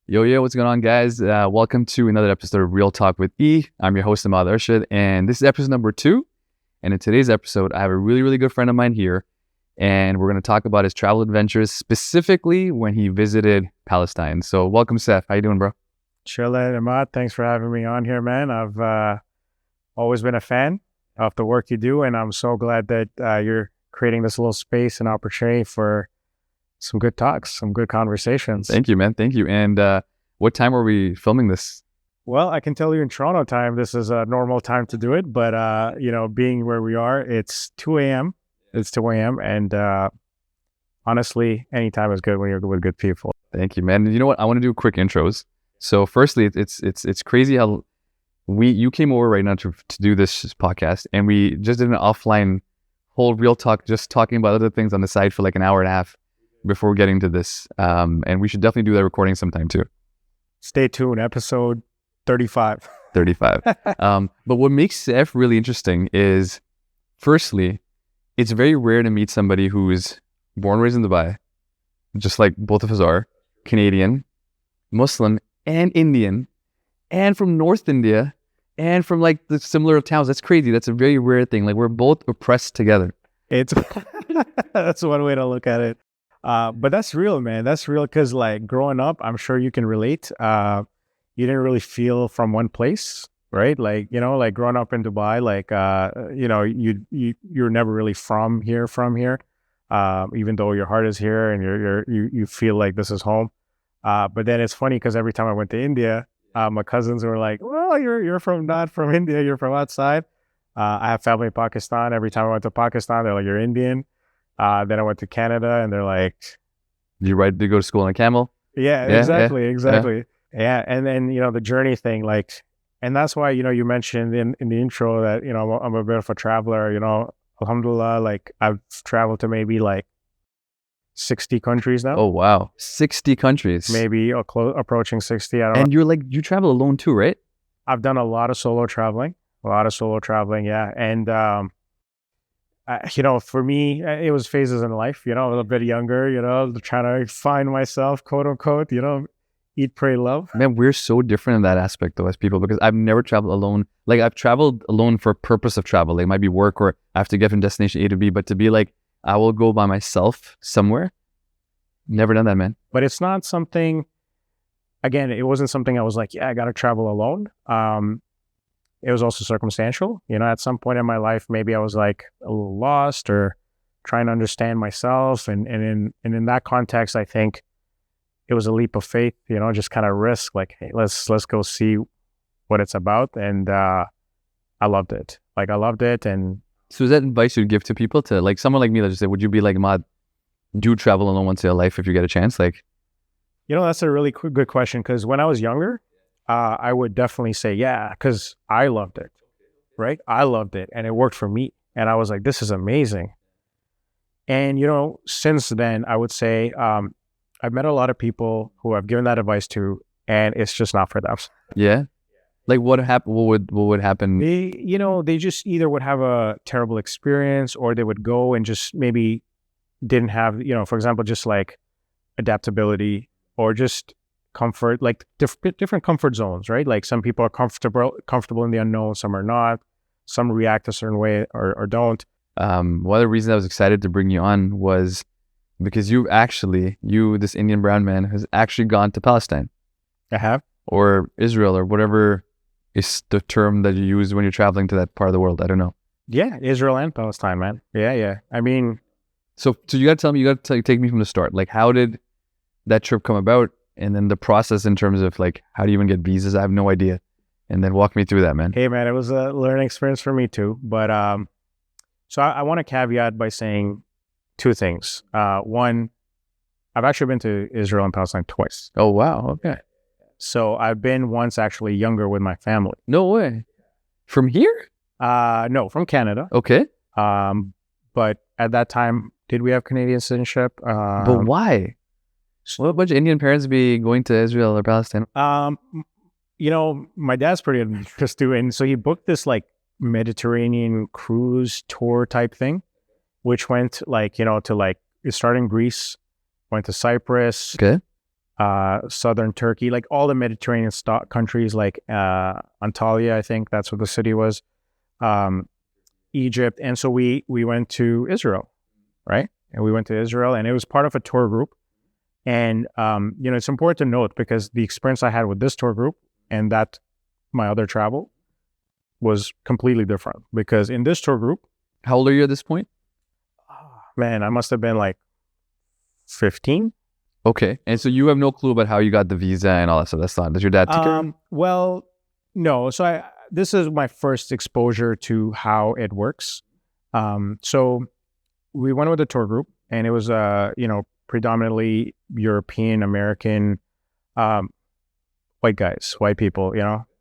Yo, what's going on, guys? Welcome to another episode of Real Talk with E. I'm your host, Ahmad Arshad, and this is episode number 2. And in today's episode, I have a really, really good friend of mine here, and we're going to talk about his travel adventures, specifically when he visited Palestine. So welcome, Seth. How you doing, bro? Chillin', Ahmad. Thanks for having me on here, man. I've always been a fan of the work you do, and I'm so glad that you're creating this little space and opportunity for some good talks, some good conversations. Thank you, man. Thank you. And what time are we filming this? Well, I can tell you in Toronto time, this is a normal time to do it, but being where we are, it's 2 a.m. It's 2 a.m. and honestly, any time is good when you're with good people. Thank you, man. You know what? I want to do quick intros. So firstly, it's crazy how you came over right now to do this podcast, and we just did an offline whole real talk, just talking about other things on the side for like an hour and a half before getting to this. And we should definitely do that recording sometime too. Stay tuned, episode 35. 35. But what makes Seth really interesting is, firstly, it's very rare to meet somebody who is born, raised in Dubai, just like both of us are, Canadian, Muslim, and Indian, and from North India, and from like the similar towns. That's crazy. That's a very rare thing. Like, we're both oppressed together. It's that's one way to look at it. But that's real, man. That's real because like growing up, I'm sure you can relate. You didn't really feel from one place, right? Like, like growing up in Dubai, like, you're never really from here, even though your heart is here and you feel like this is home. But then it's funny because every time I went to India, my cousins were like, well, you're not from India, you're from outside. I have family in Pakistan. Every time I went to Pakistan, they're like, you're Indian. Then I went to Canada and they're like, You right to go to school on a camel? Yeah, exactly. Yeah. And then, the journey thing, like, and that's why, you mentioned in the intro that, I'm a bit of a traveler, alhamdulillah, like I've traveled to maybe like 60 countries now. Oh, wow. 60 countries. Maybe approaching 60. I don't know. And you travel alone too, right? I've done a lot of solo traveling, yeah. And, for me, it was phases in life, a little bit younger, trying to find myself, quote unquote, eat, pray, love. Man, we're so different in that aspect though as people, because I've never traveled alone. Like, I've traveled alone for purpose of travel. Like, it might be work or I have to get from destination A to B, but to be like, I will go by myself somewhere. Never done that, man. But it's not something, again, it wasn't something I was like, yeah, I got to travel alone. It was also circumstantial. At some point in my life, maybe I was like a little lost or trying to understand myself. And in that context, I think it was a leap of faith, just kind of risk, like, hey, let's go see what it's about. And I loved it. And so is that advice you'd give to people, to like someone like me, let's just say, would you be like, Ahmad, do travel alone once in your life if you get a chance? Like, that's a really good question. Because when I was younger, I would definitely say, yeah, because I loved it, right? I loved it and it worked for me. And I was like, this is amazing. And, since then, I would say I've met a lot of people who I've given that advice to, and it's just not for them. Yeah? Like, what would happen? They just either would have a terrible experience, or they would go and just maybe didn't have, for example, just like adaptability or just comfort, like different comfort zones, right? Like, some people are comfortable in the unknown, some are not, some react a certain way or don't. One of the reasons I was excited to bring you on was because this Indian brown man has actually gone to Palestine. I have. Or Israel, or whatever is the term that you use when you're traveling to that part of the world. I don't know. Yeah, Israel and Palestine, man. Yeah. I mean, so you got to take me from the start. Like, how did that trip come about? And then the process in terms of like, how do you even get visas? I have no idea. And then walk me through that, man. Hey, man, it was a learning experience for me too. But so I want to caveat by saying two things. One, I've actually been to Israel and Palestine twice. Oh, wow. Okay. So I've been once actually younger with my family. No way. From here? No, from Canada. Okay. But at that time, did we have Canadian citizenship? But why? Will a bunch of Indian parents be going to Israel or Palestine? My dad's pretty interested, and so he booked this like Mediterranean cruise tour type thing, which went like, to like, it started in Greece, went to Cyprus, Okay. southern Turkey, like all the Mediterranean countries, like Antalya, I think that's what the city was, Egypt. And so we went to Israel, right? And we went to Israel, and it was part of a tour group. And, it's important to note, because the experience I had with this tour group and that my other travel was completely different. Because in this tour group, How old are you at this point? man, I must have been like 15. Okay. And so you have no clue about how you got the visa and all that stuff. That's not, does your dad take care of it? Well, no. So this is my first exposure to how it works. So we went with a tour group, and it was, predominantly European, American, white guys, white people,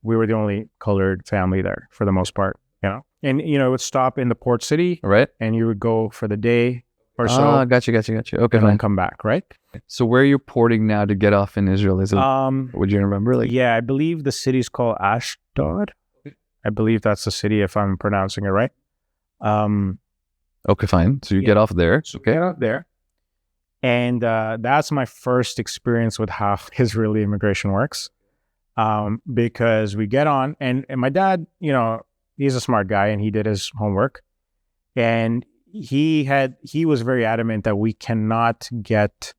we were the only colored family there for the most part, and, it would stop in the port city, Right. and you would go for the day or so. Gotcha. Okay, And then fine. come back, right? So where are you porting now to get off in Israel? Is it, would you remember? Like, Yeah, I believe the city's called Ashdod. I believe that's the city, if I'm pronouncing it right. okay, fine. So you get off there. Okay. Get out there. And that's my first experience with how Israeli immigration works. Because we get on, and my dad, he's a smart guy, and he did his homework. And he was very adamant that we cannot get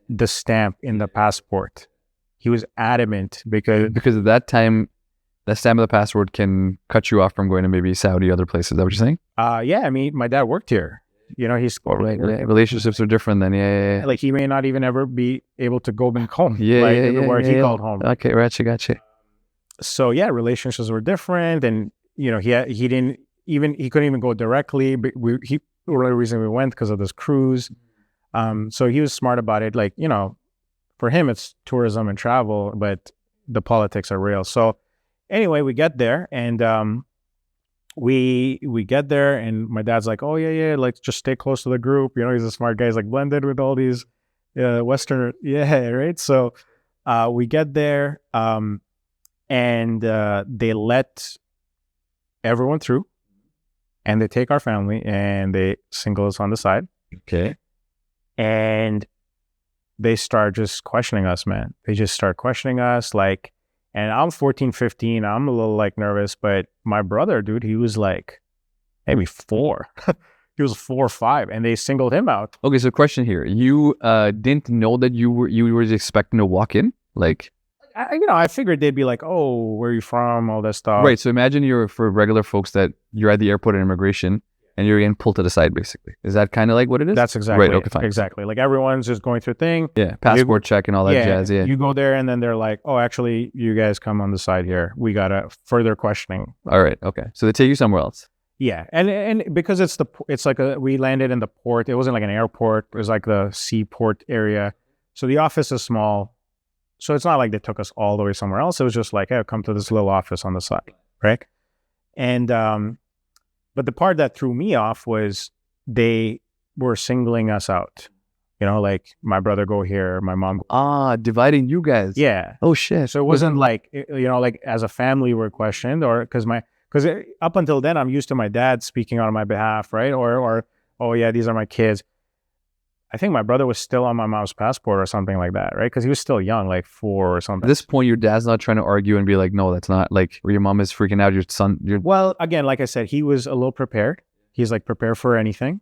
the stamp in the passport. He was adamant Because at that time, that stamp of the passport can cut you off from going to maybe Saudi, other places. Is that what you're saying? Yeah, I mean, my dad worked here. He's Right. Relationships are different then. Yeah. like, he may not even ever be able to go back home. Yeah. Where he called home. Okay, gotcha. So yeah, relationships were different, and he couldn't even go directly. But the only reason we went because of this cruise. So he was smart about it. Like, for him it's tourism and travel, but the politics are real. So anyway, we get there, and we get there, and my dad's like, oh yeah, like, just stay close to the group. He's a smart guy. He's like blended with all these Western, right? So we get there, and they let everyone through, and they take our family, and they single us on the side. Okay. And they start just questioning us, man. They just start questioning us, like, and I'm 14, 15. I'm a little, like, nervous, but my brother, dude, he was like maybe 4. He was 4 or 5, and they singled him out. Okay, so question here. You didn't know that you were just expecting to walk in? Like, I figured they'd be like, oh, where are you from? All that stuff. right. So imagine you're, for regular folks, that you're at the airport at immigration and you're getting pulled to the side, basically. Is that kind of like what it is? That's exactly right. Okay, fine. Exactly. Like, everyone's just going through a thing. Yeah, passport check and all that jazz. Yeah. You go there, and then they're like, oh, actually, you guys come on the side here. We got a further questioning. All right. Okay. So they take you somewhere else. Yeah, and because it's like we landed in the port. It wasn't like an airport. It was like the seaport area. So the office is small. So it's not like they took us all the way somewhere else. It was just like, hey, come to this little office on the side, right? And but the part that threw me off was they were singling us out. Like, my brother go here, my mom. Dividing you guys. Yeah. Oh shit. So it wasn't like, like, as a family we're questioned, or because up until then I'm used to my dad speaking on my behalf, right? Or oh yeah, these are my kids. I think my brother was still on my mom's passport or something like that, right? Because he was still young, like 4 or something. At this point, your dad's not trying to argue and be like, no, that's not, like, or your mom is freaking out. Your son, Well, again, like I said, he was a little prepared. He's like, prepare for anything.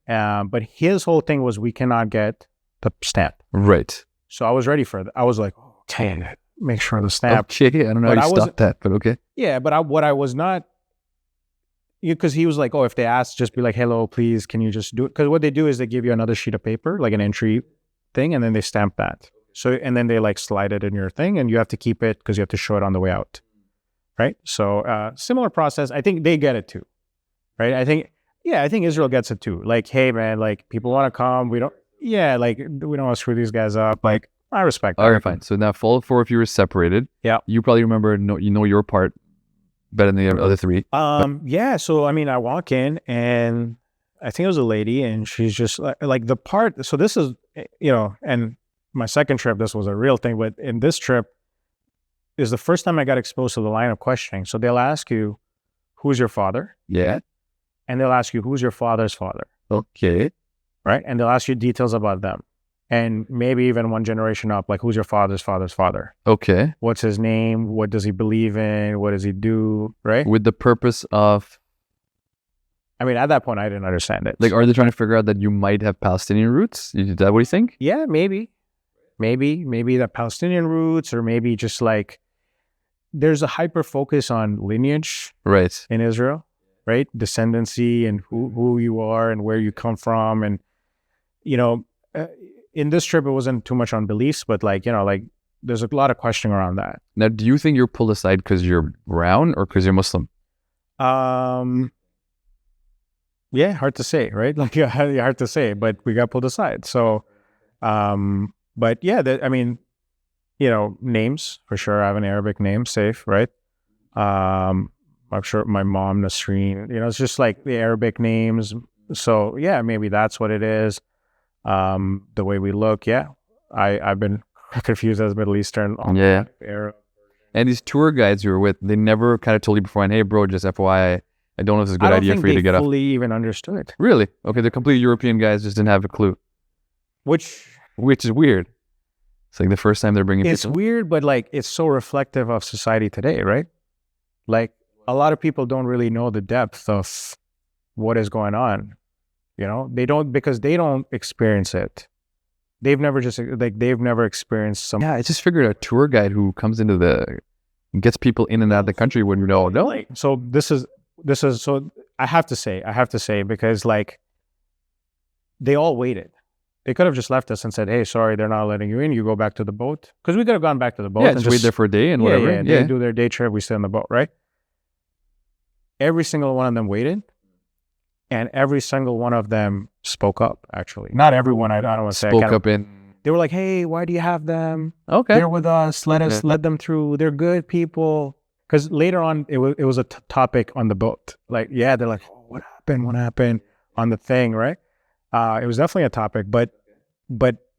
But his whole thing was, we cannot get the stamp. Right. So I was ready for that. I was like, oh, dang it, make sure the stamp. Okay, I don't know how you stopped that, but okay. Yeah, but what I was not, because he was like, oh, if they ask, just be like, hello, please, can you just do it? Because what they do is they give you another sheet of paper, like an entry thing, and then they stamp that. So, and then they like slide it in your thing, and you have to keep it because you have to show it on the way out, right? So similar process. I think they get it too, right? I think Israel gets it too. Like, hey, man, like, people want to come. We don't want to screw these guys up. Like, I respect that. All right, fine. So now, fall 4, if you were separated, you probably remember, your part better than the other 3. Yeah. So, I mean, I walk in, and I think it was a lady, and she's just like the part. So this is, and my second trip, this was a real thing. But in this trip is the first time I got exposed to the line of questioning. So they'll ask you, who's your father? Yeah. And they'll ask you, who's your father's father? Okay. Right. And they'll ask you details about them. and maybe even one generation up, like who's your father's father's father? Okay. What's his name? What does he believe in? What does he do? Right? With the purpose of, I mean, at that point, I didn't understand it. like, are they trying to figure out that you might have Palestinian roots? Is that what you think? Yeah, maybe the Palestinian roots, or maybe just like there's a hyper focus on lineage Right. in Israel, right? Descendancy and who you are and where you come from. And, you know, in this trip, it wasn't too much on beliefs, but like, you know, like there's a lot of questioning around that. Now, do you think you're pulled aside because you're brown or because you're Muslim? Yeah, hard to say, right? Like, hard to say, but we got pulled aside. So, but yeah, I mean, you know, names for sure. I have an Arabic name, safe, right? I'm sure my mom, Nasreen, you know, it's just like the Arabic names. So yeah, maybe that's what it is. The way we look, yeah. I've been confused as Middle Eastern. Yeah. Arab. And these tour guides you were with, they never kind of told you beforehand, hey, bro, just FYI, I don't know if this is a good idea for you to get off. I don't think they fully even understood. Really? Okay, they're completely European guys, just didn't have a clue. Which is weird. It's like the first time they're bringing It's people. weird, but like it's so reflective of society today, right? Like a lot of people don't really know the depth of what is going on. You know, they don't, because they don't experience it. They've never experienced some. Yeah, I just figured a tour guide who comes gets people in and out of the country would know. No. So this is so I have to say, because like they all waited. They could have just left us and said, hey, sorry, they're not letting you in. You go back to the boat. Because we could have gone back to the boat. Yeah, and just wait there for a day and whatever. Yeah, they do their day trip. We stay on the boat, right? Every single one of them waited. And every single one of them spoke up, actually. Not everyone, I don't want to say. Spoke up in. They were like, hey, why do you have them? Okay. They're with us. Let them through. They're good people. Because later on, it was a topic on the boat. Like, yeah, they're like, oh, what happened on the thing, right? It was definitely a topic, but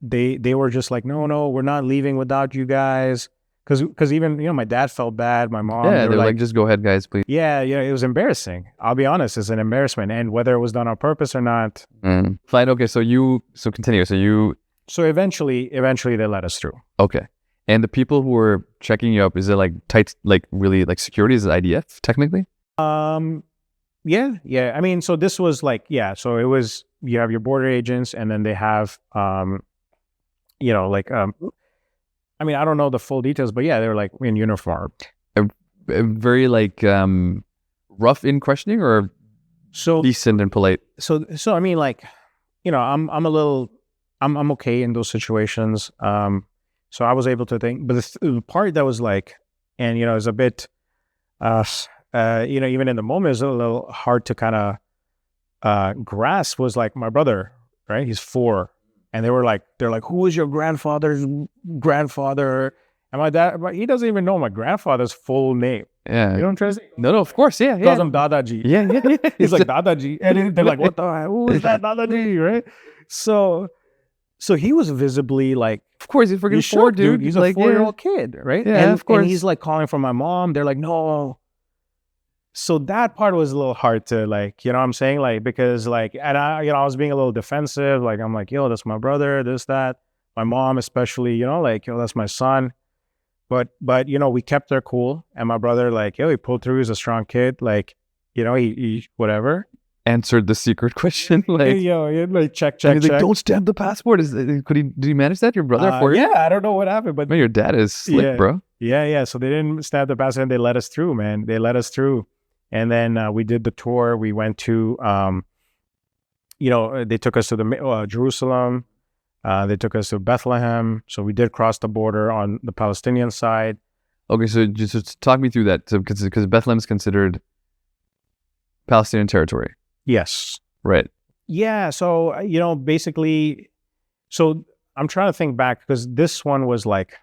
they were just like, no, we're not leaving without you guys. Because even, you know, my dad felt bad, my mom. Yeah, they were like, just go ahead, guys, please. Yeah, it was embarrassing. I'll be honest, it's an embarrassment. And whether it was done on purpose or not. Fine, okay, so continue. So eventually they let us through. Okay. And the people who were checking you up, is it like tight, like really like security? Is it IDF technically? Yeah. I mean, so this was like, yeah, so it was, you have your border agents, and then they have, you know, like, I mean, I don't know the full details, but yeah, they were like in uniform. Very like rough in questioning, or so decent and polite? So I mean, like, you know, I'm okay in those situations. So I was able to think, but the part that was like, and you know, is a bit, you know, even in the moment, is a little hard to kind of grasp, was like my brother, right? He's 4. And they're like, who is your grandfather's grandfather? And my dad, he doesn't even know my grandfather's full name. Yeah. You know what I'm trying to say? No, of course, yeah. He calls him Dadaji. Yeah. He's like, Dadaji. And they're like, what the, who is that Dadaji, right? So he was visibly like, of course, he's freaking 4, dude. He's a 4-year-old kid, right? Yeah, of course. And he's like calling for my mom. They're like, no. So that part was a little hard to like, you know what I'm saying? Like, because like, and I was being a little defensive. Like, I'm like, yo, that's my brother, this, that. My mom especially, you know, like, yo, that's my son. But, you know, we kept their cool. And my brother, like, yo, he pulled through. He's a strong kid. Like, you know, he whatever. Answered the secret question. Like, like, check. Like, don't stamp the passport. Did he manage that? Your brother for you? Yeah, I don't know what happened. But man, your dad is slick, bro. Yeah. So they didn't stamp the passport and they let us through, man. They let us through. And then we did the tour. We went to, you know, they took us to Jerusalem. They took us to Bethlehem. So we did cross the border on the Palestinian side. Okay, so just talk me through that. So, because Bethlehem is considered Palestinian territory. Yes. Right. Yeah. So, you know, basically, so I'm trying to think back, because this one was like,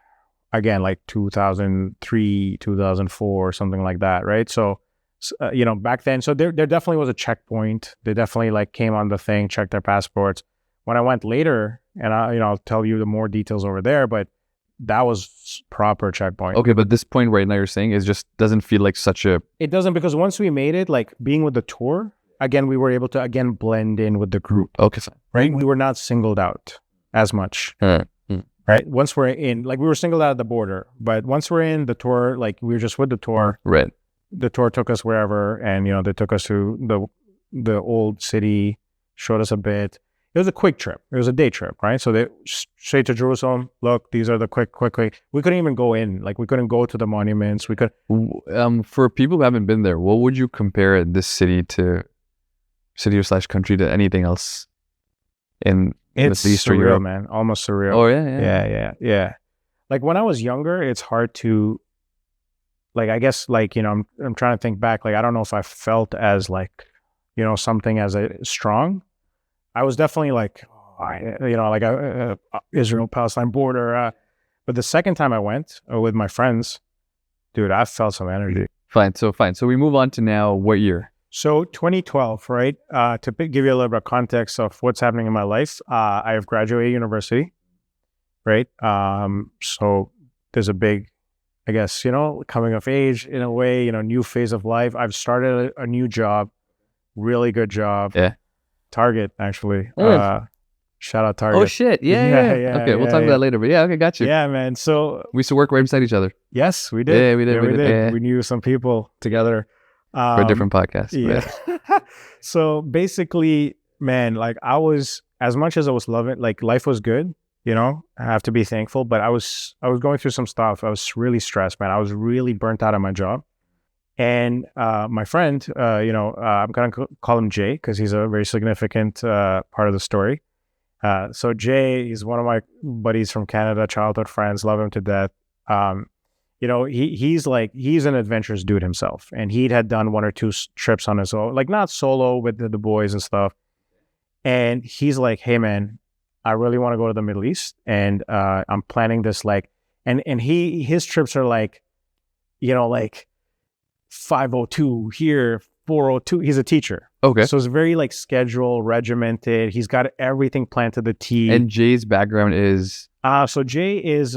again, like 2003, 2004, something like that, right? So, you know, back then, so there definitely was a checkpoint. They definitely like came on the thing, checked their passports. When I went later, and I'll tell you the more details over there, but that was proper checkpoint. Okay, but this point right now you're saying is just doesn't feel like such a... It doesn't, because once we made it, like being with the tour, again, we were able to, again, blend in with the group. Okay, fine. Right? We were not singled out. as much. Mm. Right. Once we're in, like we were singled out at the border, but once we're in the tour, like we were just with the tour. Right. The tour took us wherever, and they took us to the old city, showed us a bit. It was a quick trip. It was a day trip, right? So they straight to Jerusalem. Look, these are the quick. We couldn't even go in. Like we couldn't go to the monuments. We could. For people who haven't been there, what would you compare this city or country to anything else in It's the Eastern surreal, Europe? man. Almost surreal. Oh yeah. Yeah. Like when I was younger, it's hard to, like, I guess, like, I'm trying to think back. Like, I don't know if I felt as like, something as a strong. I was definitely like, Israel Palestine border. But the second time I went with my friends, dude, I felt some energy. Fine. So we move on to now. What year? So 2012, right? To give you a little bit of context of what's happening in my life, I have graduated university, right? So there's a big, I guess, coming of age in a way, new phase of life. I've started a new job, really good job. Yeah. Target, actually. Oh, shout out Target. Oh shit! Yeah. Okay, we'll talk about that later. But yeah, okay, got you. Yeah, man. So we used to work right beside each other. Yes, we did. Yeah, we did. Yeah. We knew some people together. For a different podcast. Yeah. So basically, man, like I was, as much as I was loving, like life was good. I have to be thankful. But I was going through some stuff. I was really stressed, man. I was really burnt out on my job. And my friend, I'm going to call him Jay because he's a very significant part of the story. So Jay is one of my buddies from Canada, childhood friends, love him to death. He's an adventurous dude himself. And he had done one or two trips on his own, like not solo with the boys and stuff. And he's like, hey, man, I really want to go to the Middle East. And I'm planning this and his trips are like 502 here, 402. He's a teacher. Okay. So it's very scheduled, regimented. He's got everything planned to the T. And Jay's background is? So Jay is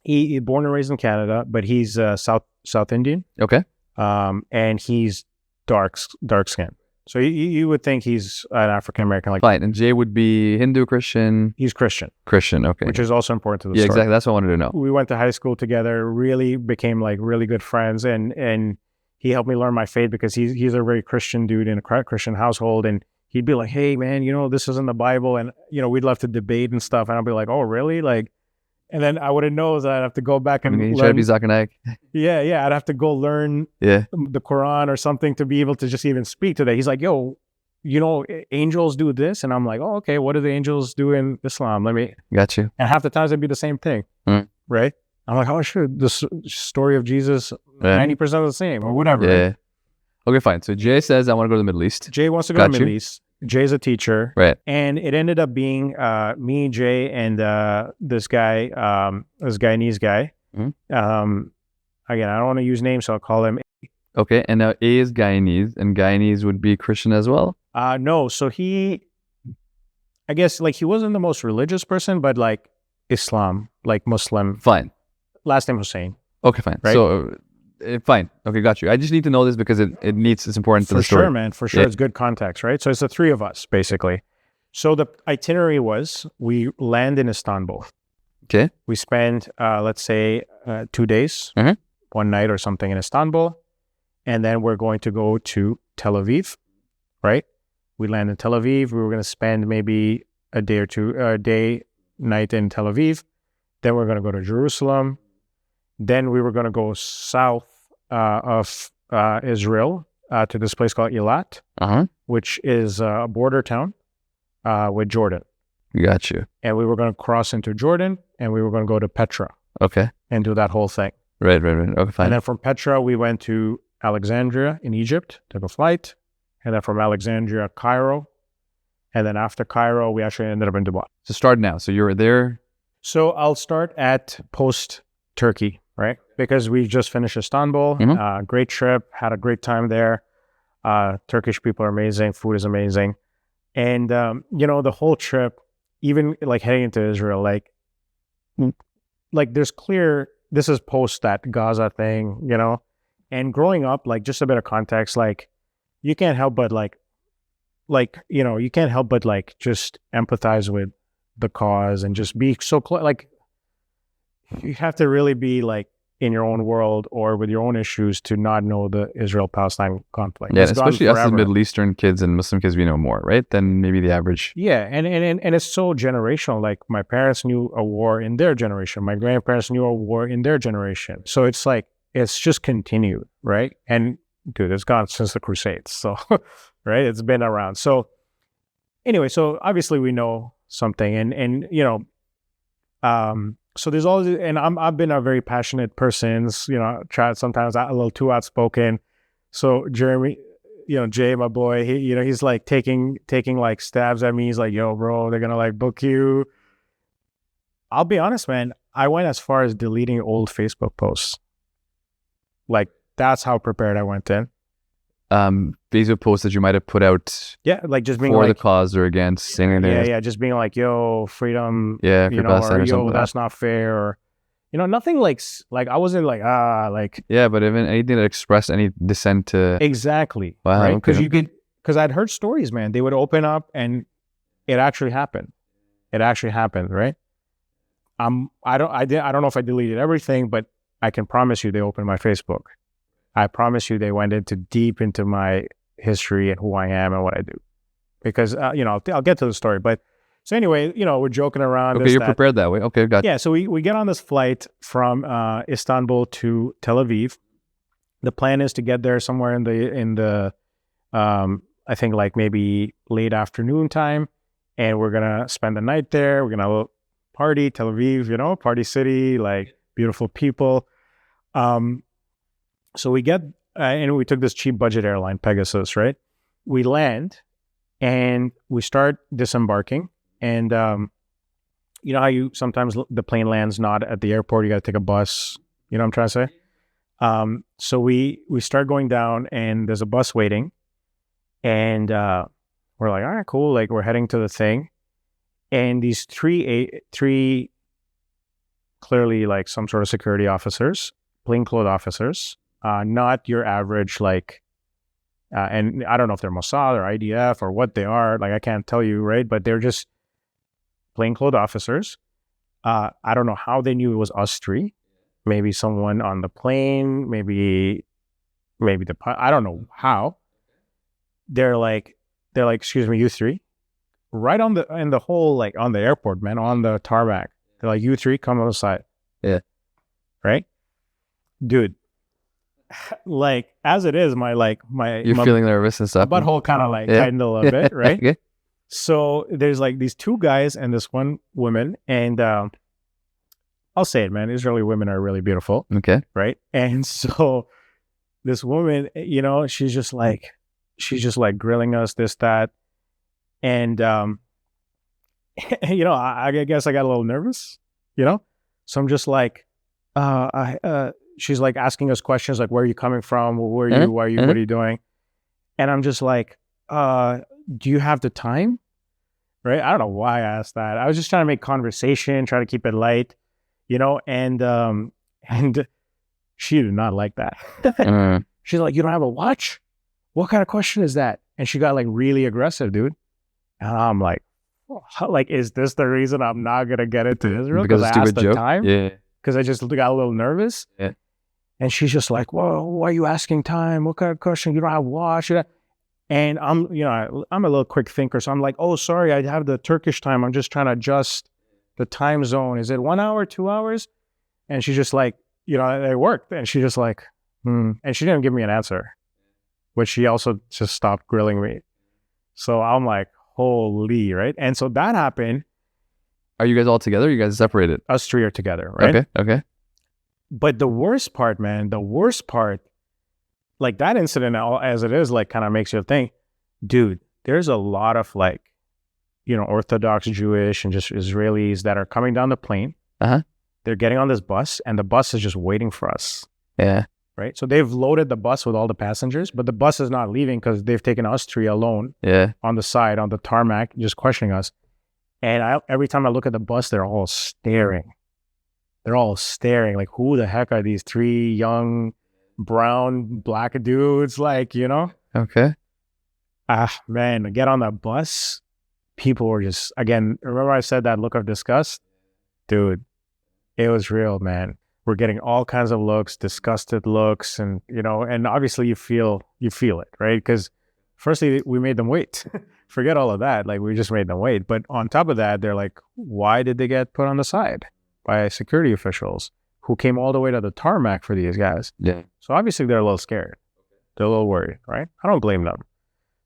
he born and raised in Canada, but he's South Indian. Okay. And he's dark skin. So you would think he's an African American. Fine. And Jay would be Hindu, Christian? He's Christian. Christian, okay. Which is also important to the story. Yeah, exactly. That's what I wanted to know. We went to high school together, really became really good friends. And he helped me learn my faith because he's a very Christian dude in a Christian household. And he'd be like, hey, man, this isn't the Bible. And, we'd love to debate and stuff. And I'd be like, oh, really? And then I wouldn't know that I'd have to go back and learn. You try to be Zakanaik. Yeah. I'd have to go learn the Quran or something to be able to just even speak to that. He's like, yo, angels do this. And I'm like, oh, okay. What do the angels do in Islam? Got you. And half the times it'd be the same thing. Right? I'm like, oh, sure. The story of Jesus, 90% the same or whatever. Yeah. Okay, fine. So Jay says, I want to go to the Middle East. Jay wants to go to the Middle East. Jay's a teacher. Right. And it ended up being me, Jay, and this Guyanese guy. Again, I don't want to use names, so I'll call him A. Okay. And now A is Guyanese, and Guyanese would be Christian as well? No. So I guess he wasn't the most religious person, but Islam, Muslim. Fine. Last name Hussein. Okay, fine. Right? So, fine. Okay, got you. I just need to know this because it's important to the story. For sure, man. For sure. Yeah. It's good context, right? So it's the three of us, basically. So the itinerary was we land in Istanbul. Okay. We spend, let's say, 2 days, one night or something in Istanbul. And then we're going to go to Tel Aviv, right? We land in Tel Aviv. We were going to spend maybe a day or two, night in Tel Aviv. Then we're going to go to Jerusalem. Then we were going to go south of Israel to this place called Eilat, which is a border town with Jordan. Got you. And we were going to cross into Jordan, and we were going to go to Petra. Okay. And do that whole thing. Right. Okay, fine. And then from Petra, we went to Alexandria in Egypt, took a flight. And then from Alexandria, Cairo. And then after Cairo, we actually ended up in Dubai. So start now. So you're there. So I'll start at post-Turkey, right? Because we just finished Istanbul. Great trip. Had a great time there. Turkish people are amazing. Food is amazing. And, the whole trip, even heading into Israel, there's clear, this is post that Gaza thing, and growing up, just a bit of context, you can't help but you can't help but just empathize with the cause and just be so close. Like, you have to really be like in your own world or with your own issues to not know the Israel-Palestine conflict. Yeah, It's gone especially us as forever. Middle Eastern kids and Muslim kids, we know more, right? Than maybe the average. Yeah, and it's so generational. Like, my parents knew a war in their generation. My grandparents knew a war in their generation. So it's like, it's just continued, right? And dude, it's gone since the Crusades. So, right? It's been around. So anyway, so obviously we know something, and you know, so there's always, and I've been a very passionate person, you know, sometimes a little too outspoken. So Jeremy, you know, Jay, my boy, he's like taking like stabs at me. He's like, yo, bro, they're gonna like book you. I'll be honest, man. I went as far as deleting old Facebook posts. Like, that's how prepared I went in. Facebook posts that you might have put out, yeah, like just being for like, the cause or against, saying yeah, just being like, yo, freedom, yeah, you know, or yo, that's not fair, or, you know, nothing like I wasn't like, like, yeah, but even anything that expressed any dissent to exactly, wow, right? Because okay. because I'd heard stories, man. They would open up and it actually happened. It actually happened, right? I don't know if I deleted everything, but I can promise you they opened my Facebook. I promise you they went deep into my history and who I am and what I do. Because, you know, I'll get to the story. But so anyway, you know, we're joking around. Okay, you're prepared that way. Okay, got yeah. So we get on this flight from Istanbul to Tel Aviv. The plan is to get there somewhere in the I think like maybe late afternoon time, and we're gonna spend the night there. We're gonna party, Tel Aviv, you know, party city, like beautiful people. So we get and we took this cheap budget airline, Pegasus, right? We land and we start disembarking, and you know how you sometimes the plane lands not at the airport, you got to take a bus. You know what I'm trying to say? So we start going down, and there's a bus waiting, and we're like, all right, cool. Like, we're heading to the thing, and these three clearly like some sort of security officers, plainclothes officers, not your average like, and I don't know if they're Mossad or IDF or what they are. Like, I can't tell you, right? But they're just plainclothes officers. I don't know how they knew it was us three. Maybe someone on the plane, maybe I don't know how. They're like, excuse me, you three, right on the whole, like on the airport, man, on the tarmac. They're like, you three, come on the side. Yeah. Right, dude. Like, as it is, you're feeling nervous and stuff. Butthole kind of like tightened a little bit, right? Okay. So there's like these two guys and this one woman, and I'll say it, man. Israeli women are really beautiful. Okay. Right. And so this woman, you know, she's just like grilling us, this, that. And, you know, I guess I got a little nervous, you know? So I'm just like, she's like asking us questions like, where are you coming from? Where are you? Why are you? What are you doing? And I'm just like, do you have the time? Right. I don't know why I asked that. I was just trying to make conversation, try to keep it light, you know, and she did not like that. She's like, you don't have a watch? What kind of question is that? And she got like really aggressive, dude. And I'm like, is this the reason I'm not going to get into Israel? Because I asked the time? Yeah. Because I just got a little nervous. Yeah. And she's just like, well, why are you asking time? What kind of question? You don't have a watch? And I'm, you know, I'm a little quick thinker. So I'm like, oh, sorry, I have the Turkish time. I'm just trying to adjust the time zone. Is it 1 hour, 2 hours? And she's just like, you know, it worked. And she just like, And she didn't give me an answer, which she also just stopped grilling me. So I'm like, holy, right? And so that happened. Are you guys all together? Or are you guys separated? Us three are together, right? Okay. But the worst part, man, like that incident as it is, like kind of makes you think, dude, there's a lot of like, you know, Orthodox Jewish and just Israelis that are coming down the plane. They're getting on this bus and the bus is just waiting for us. Yeah. Right. So they've loaded the bus with all the passengers, but the bus is not leaving because they've taken us three alone. Yeah. On the side, on the tarmac, just questioning us. And every time I look at the bus, they're all staring. Like, who the heck are these three young brown black dudes? Like, you know? Okay. Man, get on that bus. people were just, again, remember I said that look of disgust? Dude, it was real, man. We're getting all kinds of looks, disgusted looks, and and obviously you feel it, right? Because firstly, we made them wait. Forget all of that. Like, we just made them wait. But on top of that, they're like, why did they get put on the side by security officials who came all the way to the tarmac for these guys? Yeah. So obviously they're a little scared. They're a little worried, right? I don't blame them.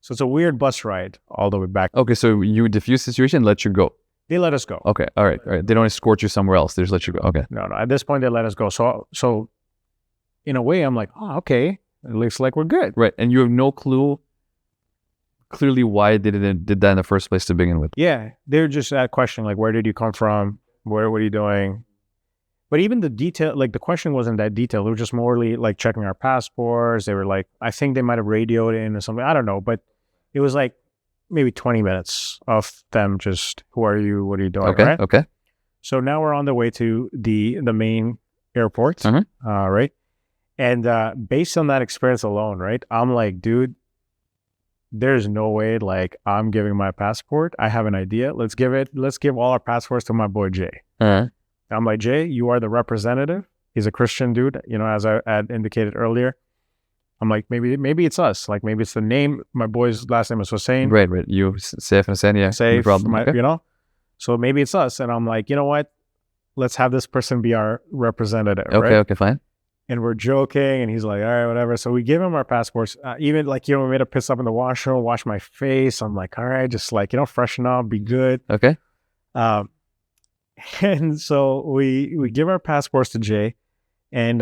So it's a weird bus ride all the way back. Okay, so you diffuse the situation, let you go. They let us go. Okay, all right. They don't escort you somewhere else. They just let you go. Okay. No. At this point, they let us go. So in a way, I'm like, oh, okay. It looks like we're good. Right, and you have no clue clearly why they did that in the first place to begin with. Yeah, they're just questioning, like, where did you come from? What are you doing? But even the detail, like, the question wasn't that detailed. It was just morely like checking our passports. They were like, I think they might have radioed in or something. I don't know, but it was like maybe 20 minutes of them just, who are you? What are you doing? Okay, right? okay. So now we're on the way to the main airport, right? And based on that experience alone, right, I'm like, dude, there's no way, like, I'm giving my passport. I have an idea. Let's give all our passports to my boy Jay. I'm like, Jay, you are the representative. He's a Christian dude, as I had indicated earlier. I'm like, maybe it's us. Like, maybe it's the name. My boy's last name is Hussein. Right. You, Saif and Hussein, yeah. Saif, no problem. Okay. So maybe it's us. And I'm like, you know what? Let's have this person be our representative. Okay, right? okay, fine. And we're joking, and he's like, all right, whatever. So we give him our passports. Even like, we made a piss up in the washroom, wash my face. I'm like, all right, just like, freshen up, be good. Okay. And so we give our passports to Jay, and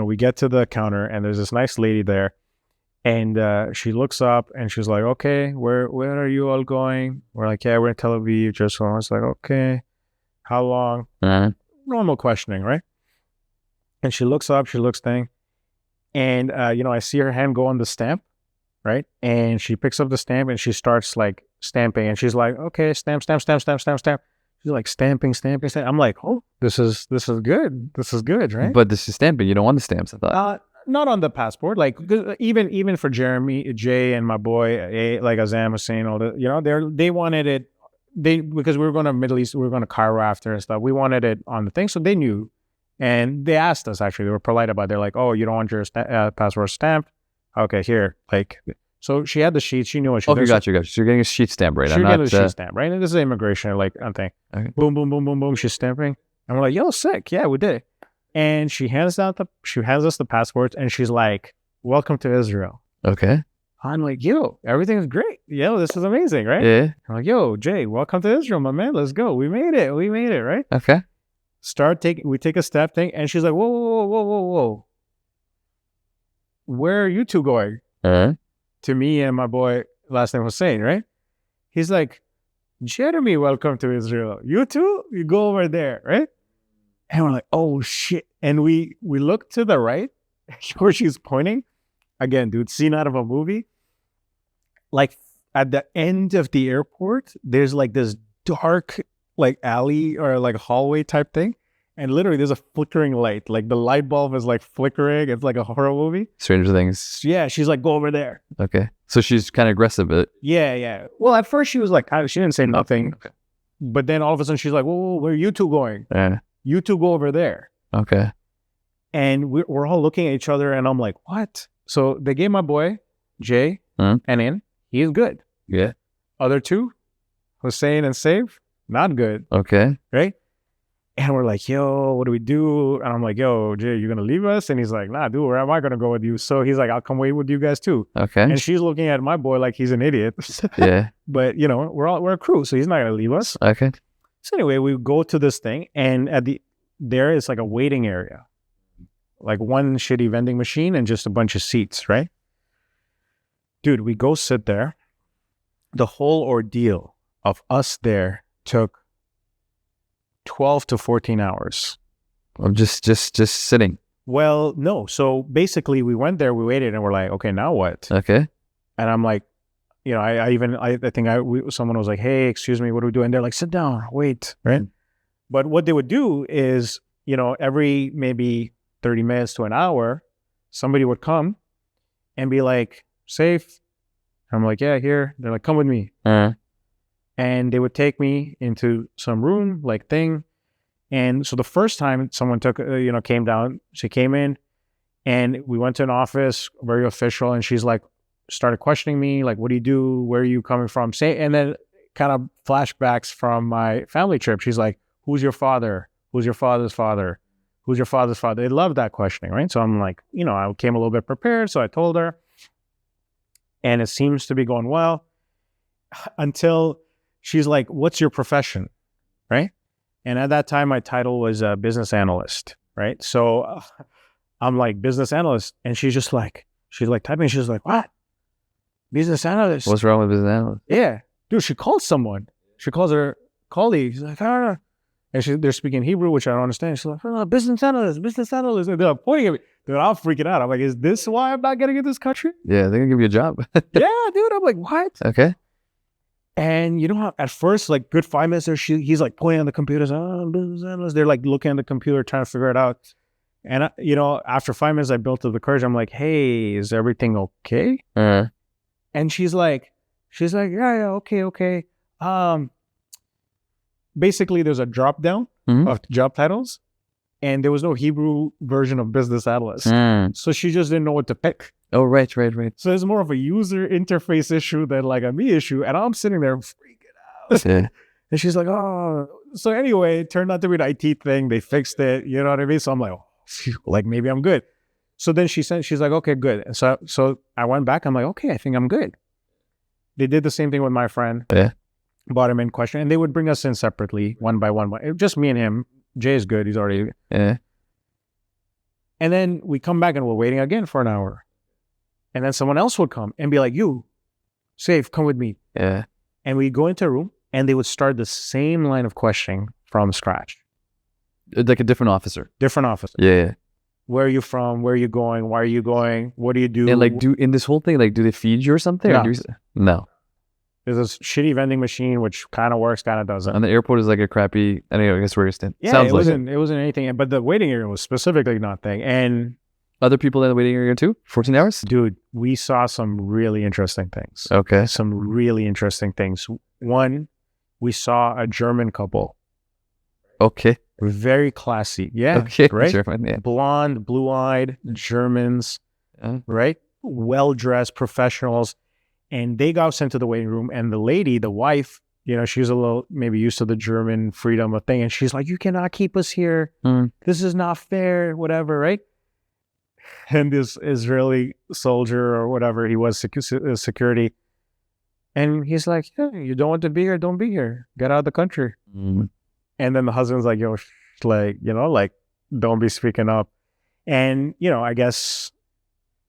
we get to the counter, and there's this nice lady there, and she looks up and she's like, okay, where are you all going? We're like, yeah, we're in Tel Aviv, just so. I was like, okay, how long? Normal questioning, right? And she looks up, and I see her hand go on the stamp, right? And she picks up the stamp and she starts like stamping, and she's like, okay, stamp. She's like stamping. I'm like, oh, this is good. This is good, right? But this is stamping. You don't want the stamps, I thought. Not on the passport. Like, even for Jeremy, Jay, and my boy, like Azam, Hussein, all the, they wanted it. Because we were going to Middle East, we were going to Cairo after and stuff. We wanted it on the thing, so they knew. And they asked us, actually, they were polite about it. They're like, oh, you don't want your passport stamped? Okay, here. Like, so she had the sheet. She knew what she was doing. Got you. So you're getting a sheet stamp, right? She's getting a sheet stamp, right? And this is immigration, like, thing. Okay. Boom, boom, boom, boom, boom. She's stamping. And we're like, yo, sick. Yeah, we did it. And she hands us the passports, and she's like, welcome to Israel. Okay. I'm like, yo, everything's great. Yo, this is amazing, right? Yeah. I'm like, yo, Jay, welcome to Israel, my man. Let's go. We made it, right? Okay. We take a step thing, and she's like, whoa. Where are you two going? To me and my boy, last name Hussein, right? He's like, Jeremy, welcome to Israel. You two, you go over there, right? And we're like, oh shit. And we look to the right, where she's pointing. Again, dude, scene out of a movie. Like, at the end of the airport, there's like this dark, like, alley or like hallway type thing. And literally there's a flickering light. Like, the light bulb is like flickering. It's like a horror movie. Stranger Things. Yeah, she's like, go over there. Okay. So she's kind of aggressive, but... Yeah. Well, at first she was like, she didn't say nothing. Okay. But then all of a sudden she's like, whoa, where are you two going? You two go over there. Okay. And we're all looking at each other, and I'm like, what? So they gave my boy, Jay, and in. He is good. Yeah. Other two, Hussein and Saif, not good. Okay. Right? And we're like, yo, what do we do? And I'm like, yo, Jay, you going to leave us? And he's like, nah, dude, where am I going to go with you? So he's like, I'll come wait with you guys too. Okay. And she's looking at my boy like he's an idiot. Yeah. But, we're a crew, so he's not going to leave us. Okay. So anyway, we go to this thing, and there is like a waiting area. Like one shitty vending machine and just a bunch of seats, right? Dude, we go sit there. The whole ordeal of us there took 12 to 14 hours. Of just sitting. Well, no. So basically we went there, we waited, and we're like, okay, now what? Okay. And I'm like, I think someone was like, hey, excuse me, what do we do? And they're like, sit down, wait, right? But what they would do is, every maybe 30 minutes to an hour, somebody would come and be like, safe. I'm like, yeah, here. They're like, come with me. And they would take me into some room, like thing. And so the first time someone came down, she came in and we went to an office, very official. And she's like, started questioning me, like, what do you do? Where are you coming from? And then kind of flashbacks from my family trip. She's like, who's your father? Who's your father's father? Who's your father's father? They love that questioning, right? So I'm like, I came a little bit prepared. So I told her, and it seems to be going well until she's like, what's your profession? Right. And at that time, my title was a business analyst. Right. So I'm like, business analyst. And she's like typing. She's like, what? Business analyst? What's wrong with business analyst? Yeah. Dude, she calls someone. She calls her colleague. She's like, ah. And they're speaking Hebrew, which I don't understand. She's like, oh, business analyst. And they're pointing at me. Dude, I'm freaking out. I'm like, is this why I'm not getting in this country? Yeah, they're going to give you a job. Yeah, dude. I'm like, what? Okay. And you know how at first, like good 5 minutes there, he's like pointing on the computer, business analyst. They're like looking at the computer, trying to figure it out. And, after 5 minutes, I built up the courage. I'm like, hey, is everything okay? And she's like, yeah, okay. Basically, there's a drop down of job titles, and there was no Hebrew version of business analyst. So she just didn't know what to pick. Oh, right. So it's more of a user interface issue than like a me issue. And I'm sitting there freaking out. Yeah. And she's like, oh. So anyway, it turned out to be an IT thing. They fixed it. You know what I mean? So I'm like, oh, phew, like maybe I'm good. So then she's like, okay, good. And so I went back. I'm like, okay, I think I'm good. They did the same thing with my friend. Yeah. Brought him in question. And they would bring us in separately, one by one. Just me and him. Jay is good. He's already. Yeah. And then we come back and we're waiting again for an hour. And then someone else would come and be like, you, Safe, come with me. Yeah. And we go into a room and they would start the same line of questioning from scratch. Like a different officer. Different officer. Yeah. Where are you from? Where are you going? Why are you going? What do you do? And like, in this whole thing, like, do they feed you or something? No. Or no. There's this shitty vending machine, which kind of works, kind of doesn't. And the airport is like a crappy, anyway, I guess where you stand. Yeah, Sounds it wasn't anything. But the waiting area was specifically not thing. And other people in the waiting area too? 14 hours? dude, we saw some really interesting things. Okay. Some really interesting things. One, we saw a German couple. Okay. Very classy. Yeah. Okay. Right? Sure, fine, yeah. Blonde, blue-eyed, Germans, right? Well-dressed professionals. And they got sent to the waiting room. And the lady, the wife, she was a little maybe used to the German freedom of thing. And she's like, you cannot keep us here. This is not fair, whatever, right? And this Israeli soldier or whatever, he was security. And he's like, yeah, you don't want to be here, don't be here. Get out of the country. And then the husband's like, yo, don't be speaking up. And, I guess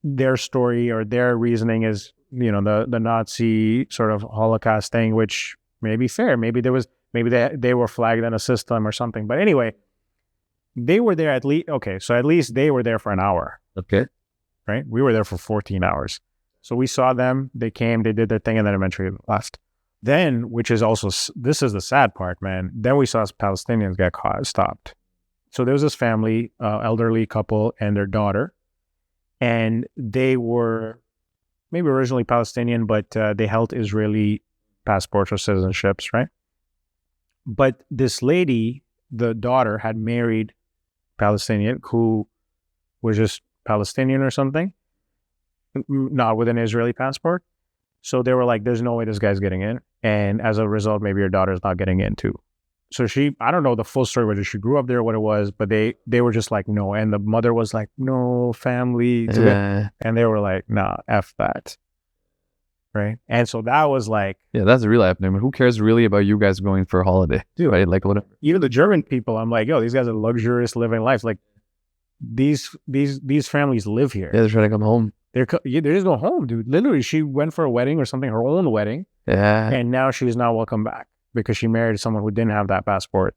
their story or their reasoning is, the Nazi sort of Holocaust thing, which may be fair. Maybe they were flagged in a system or something. But anyway, they were there at least, okay, so at least they were there for an hour. Okay. Right? We were there for 14 hours. So we saw them, they came, they did their thing, and then eventually left. Then, which is also, this is the sad part, man. Then we saw Palestinians get stopped. So there was this family, elderly couple and their daughter, and they were maybe originally Palestinian, but they held Israeli passports or citizenships, right? But this lady, the daughter, had married Palestinian who was just Palestinian or something, not with an Israeli passport. So they were like, there's no way this guy's getting in. And as a result, maybe your daughter's not getting in too. So I don't know the full story, whether she grew up there, what it was, but they were just like, no. And the mother was like, no, family. Yeah. And they were like, nah, F that. Right. And so that was like, yeah, that's a real happening. Who cares really about you guys going for a holiday? Dude, right? Like whatever. Even the German people, I'm like, yo, these guys are luxurious living lives. Like these families live here. Yeah, they're trying to come home. There is no home, dude. Literally, she went for a wedding or something, her own wedding. Yeah. And now she's not welcome back because she married someone who didn't have that passport.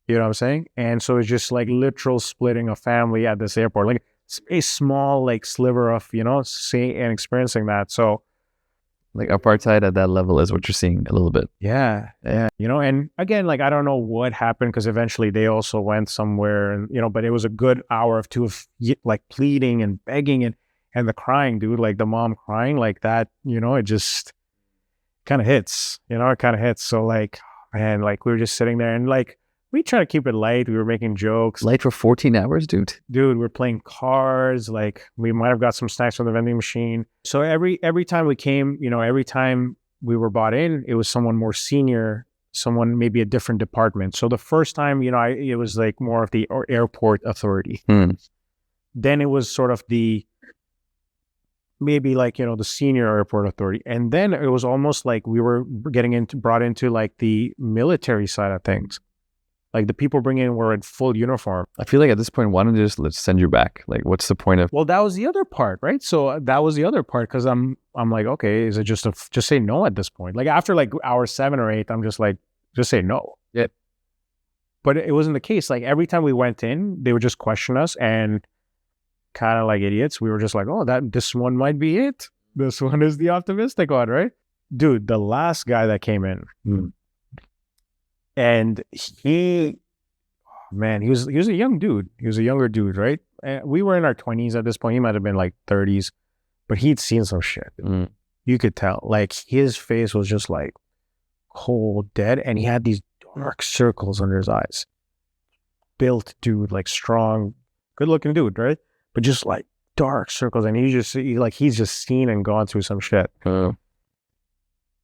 You know what I'm saying? And so it's just like literal splitting a family at this airport. Like a small like sliver of, and experiencing that. So like apartheid at that level is what you're seeing a little bit. Yeah. And again, like, I don't know what happened because eventually they also went somewhere and, but it was a good hour of two of like pleading and begging and the crying, dude, like the mom crying like that, kind of hits, it kind of hits. So like, man, like we were just sitting there and like, we try to keep it light. We were making jokes. Light for 14 hours, dude. Dude, we're playing cards. Like we might have got some snacks from the vending machine. So every time we came, every time we were brought in, it was someone more senior, someone maybe a different department. So the first time, it was like more of the airport authority. Then it was sort of the maybe like, the senior airport authority. And then it was almost like we were brought into like the military side of things. Like the people bringing in were in full uniform. I feel like at this point, why don't they just let's send you back? Like, what's the point of? Well, that was the other part, right? So that was the other part because I'm like, okay, is it just say no at this point? Like after like hour 7 or 8, I'm just like, just say no. Yeah. But it wasn't the case. Like every time we went in, they would just question us and kind of like idiots. We were just like, oh, this one might be it. This one is the optimistic one, right? Dude, the last guy that came in. And he was a young dude. He was a younger dude, right? And we were in our 20s at this point. He might have been like 30s, but he'd seen some shit. You could tell. Like his face was just like cold, dead, and he had these dark circles under his eyes. Built dude, like strong, good-looking dude, right? But just like dark circles, and he's just seen and gone through some shit.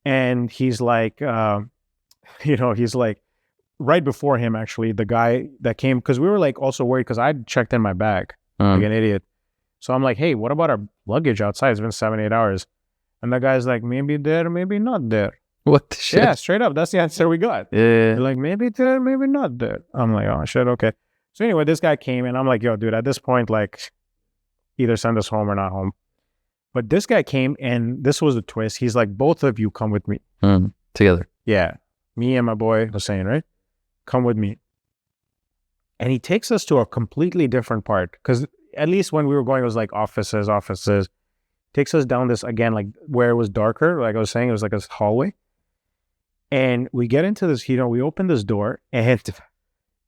And he's like. He's like right before him, actually, the guy that came, because we were like also worried because I checked in my bag like an idiot. So I'm like, hey, what about our luggage outside? It's been 7-8 hours. And the guy's like, maybe there, maybe not there. What the shit? Yeah, straight up. That's the answer we got. Yeah. They're like, maybe there, maybe not there. I'm like, oh, shit, okay. So anyway, this guy came and I'm like, yo, dude, at this point, like either send us home or not home. But this guy came and this was a twist. He's like, both of you come with me. Together. Yeah. Me and my boy Hussein, right? Come with me. And he takes us to a completely different part. Because at least when we were going, it was like offices. Takes us down this, again, like where it was darker. Like I was saying, it was like a hallway. And we get into this, we open this door and it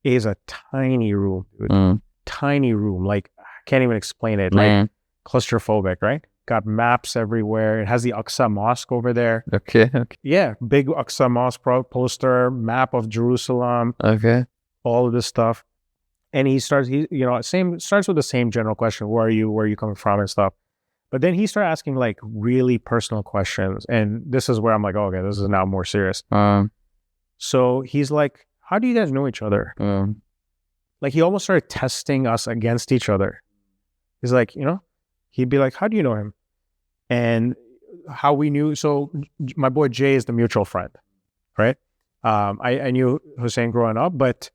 is a tiny room, dude. Tiny room. Like, I can't even explain it. Like, claustrophobic, right? Got maps everywhere. It has the Aqsa Mosque over there. Okay. Yeah, big Aqsa Mosque poster, map of Jerusalem. Okay. All of this stuff. And he starts with the same general question. Where are you coming from and stuff. But then he started asking like really personal questions. And this is where I'm like, oh, okay, this is now more serious. So he's like, how do you guys know each other? Like he almost started testing us against each other. He's like, he'd be like, how do you know him? And how we knew. So my boy Jay is the mutual friend, right? I knew Hussein growing up, but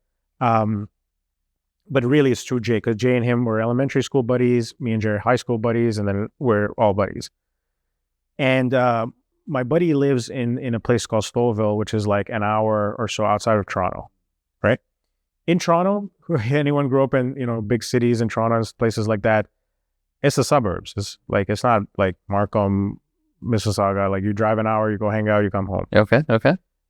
really it's through Jay, because Jay and him were elementary school buddies, me and Jay are high school buddies, and then we're all buddies. And my buddy lives in a place called Stouffville, which is like an hour or so outside of Toronto, right? In Toronto, anyone grew up in, big cities in Toronto, places like that, it's the suburbs. It's not like Markham, Mississauga. Like you drive an hour, you go hang out, you come home. Okay.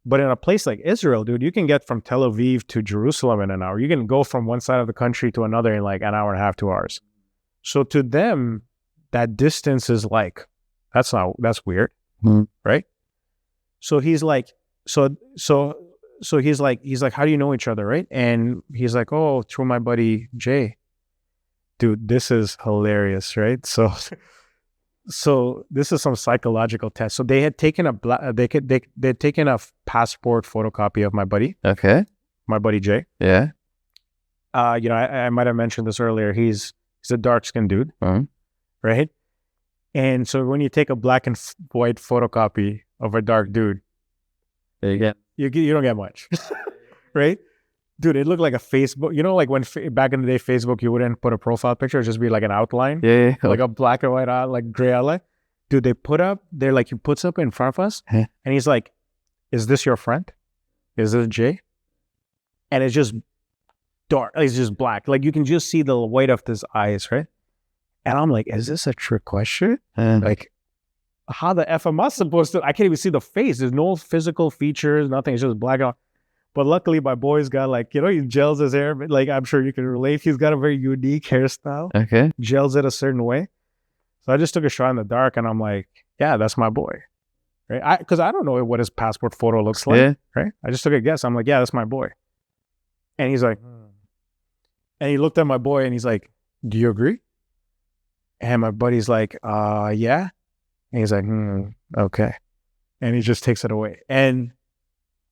But in a place like Israel, dude, you can get from Tel Aviv to Jerusalem in an hour. You can go from one side of the country to another in like an hour and a half, 2 hours. So to them, that distance is like, that's weird, right? So he's like, so he's like, how do you know each other, right? And he's like, oh, through my buddy Jay. Dude, this is hilarious, right? So this is some psychological test. So they had taken they'd taken a passport photocopy of my buddy. Okay. My buddy Jay. Yeah. I might have mentioned this earlier. He's a dark-skinned dude, right? And so when you take a black and white photocopy of a dark dude, you don't get much, right? Dude, it looked like a Facebook. Like when back in the day, Facebook, you wouldn't put a profile picture, it'd just be like an outline. Yeah. Like a black and white, like gray outline. Dude, he puts up in front of us, and he's like, is this your friend? Is this Jay? And it's just dark. It's just black. Like you can just see the white of his eyes, right? And I'm like, is this a trick question? Like, how the F am I supposed to? I can't even see the face. There's no physical features, nothing. It's just black out. But luckily, my boy's got like, he gels his hair. Like, I'm sure you can relate. He's got a very unique hairstyle. Okay. Gels it a certain way. So I just took a shot in the dark and I'm like, yeah, that's my boy. right? Because I don't know what his passport photo looks like, Yeah. right? I just took a guess. I'm like, yeah, that's my boy. And he's like, and he looked at my boy and he's like, do you agree? And my buddy's like, yeah. And he's like, okay. And he just takes it away. And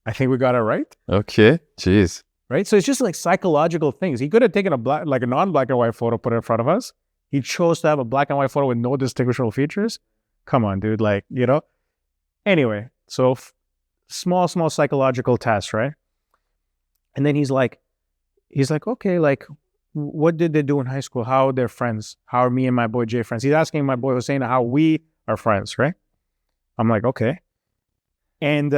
I think we got it right. Okay. Jeez. Right? So it's just like psychological things. He could have taken a non-black and white photo, put it in front of us. He chose to have a black and white photo with no distinguishable features. Come on, dude. Like, you know. Anyway, so small psychological test, right? And then he's like, okay, like, what did they do in high school? How are their friends? How are me and my boy Jay friends? He's asking my boy Hussein how we are friends, right? I'm like, okay. And